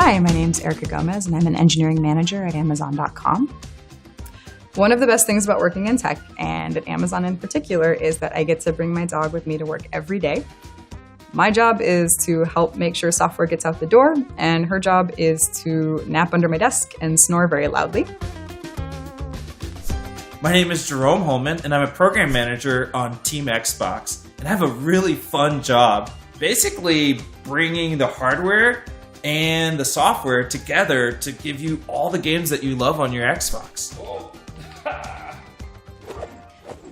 Hi, my name's Erica Gomez, and I'm an engineering manager at Amazon.com. One of the best things about working in tech, and at Amazon in particular, is that I get to bring my dog with me to work every day. My job is to help make sure software gets out the door, and her job is to nap under my desk and snore very loudly. My name is Jerome Holman, and I'm a program manager on Team Xbox, and I have a really fun job, basically bringing the hardware and the software together to give you all the games that you love on your Xbox.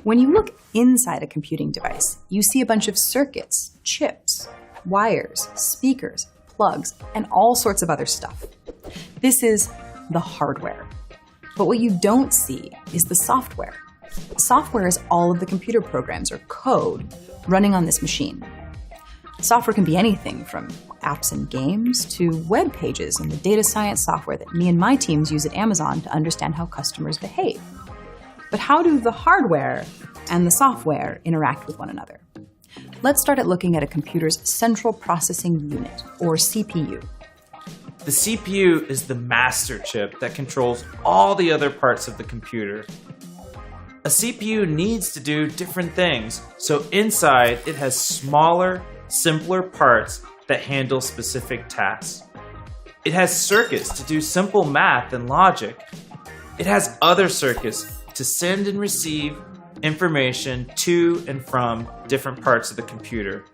When you look inside a computing device, you see a bunch of circuits, chips, wires, speakers, plugs, and all sorts of other stuff. This is the hardware. But what you don't see is the software. Software is all of the computer programs or code running on this machine. Software can be anything from apps and games to web pages and the data science software that me and my teams use at Amazon to understand how customers behave. But how do the hardware and the software interact with one another? Let's start at looking at a computer's central processing unit, or CPU. The CPU is the master chip that controls all the other parts of the computer. A CPU needs to do different things, so inside it has smaller, simpler parts that handle specific tasks. It has circuits to do simple math and logic. It has other circuits to send and receive information to and from different parts of the computer.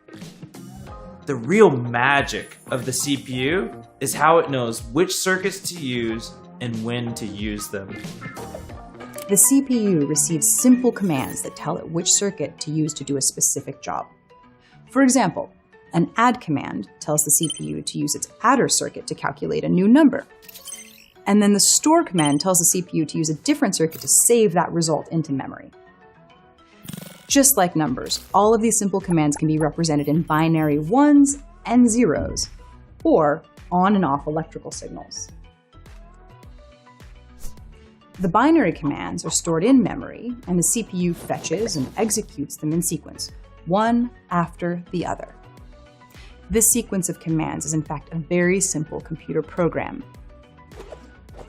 The real magic of the CPU is how it knows which circuits to use and when to use them. The CPU receives simple commands that tell it which circuit to use to do a specific job. For example, an add command tells the CPU to use its adder circuit to calculate a new number. And then the store command tells the CPU to use a different circuit to save that result into memory. Just like numbers, all of these simple commands can be represented in binary ones and zeros, or on and off electrical signals. The binary commands are stored in memory, and the CPU fetches and executes them in sequence, one after the other. This sequence of commands is in fact a very simple computer program.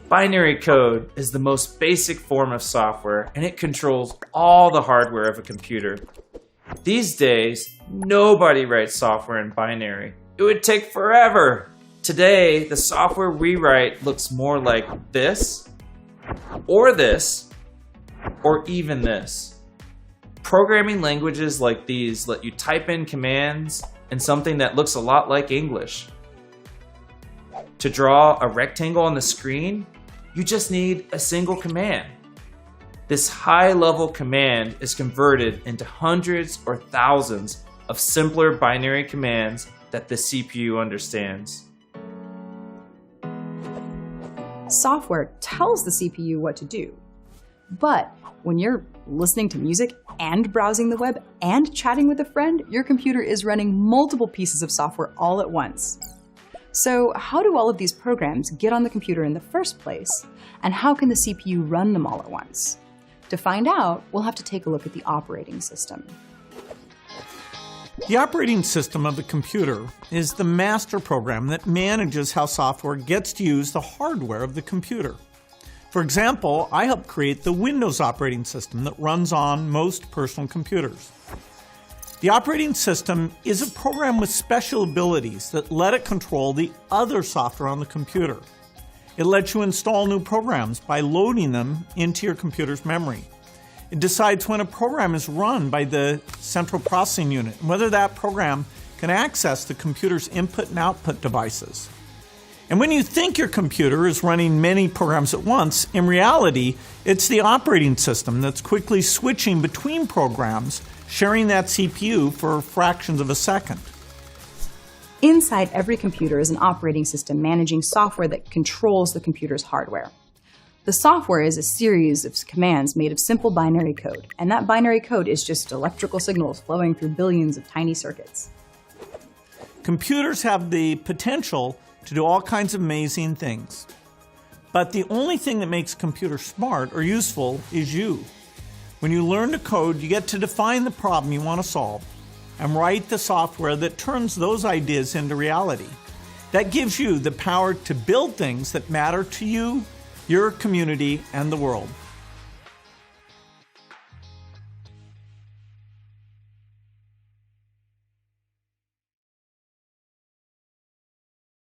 Binary code is the most basic form of software, and it controls all the hardware of a computer. These days, nobody writes software in binary. It would take forever. Today, the software we write looks more like this, or even this. Programming languages like these let you type in commands in something that looks a lot like English. To draw a rectangle on the screen, you just need a single command. This high-level command is converted into hundreds or thousands of simpler binary commands that the CPU understands. Software tells the CPU what to do. But when you're listening to music and browsing the web and chatting with a friend, your computer is running multiple pieces of software all at once. So how do all of these programs get on the computer in the first place? And how can the CPU run them all at once? To find out, we'll have to take a look at the operating system. The operating system of the computer is the master program that manages how software gets to use the hardware of the computer. For example, I helped create the Windows operating system that runs on most personal computers. The operating system is a program with special abilities that let it control the other software on the computer. It lets you install new programs by loading them into your computer's memory. It decides when a program is run by the central processing unit and whether that program can access the computer's input and output devices. And when you think your computer is running many programs at once, in reality, it's the operating system that's quickly switching between programs, sharing that CPU for fractions of a second. Inside every computer is an operating system managing software that controls the computer's hardware. The software is a series of commands made of simple binary code, and that binary code is just electrical signals flowing through billions of tiny circuits. Computers have the potential to do all kinds of amazing things. But the only thing that makes a computer smart or useful is you. When you learn to code, you get to define the problem you want to solve and write the software that turns those ideas into reality. That gives you the power to build things that matter to you, your community, and the world.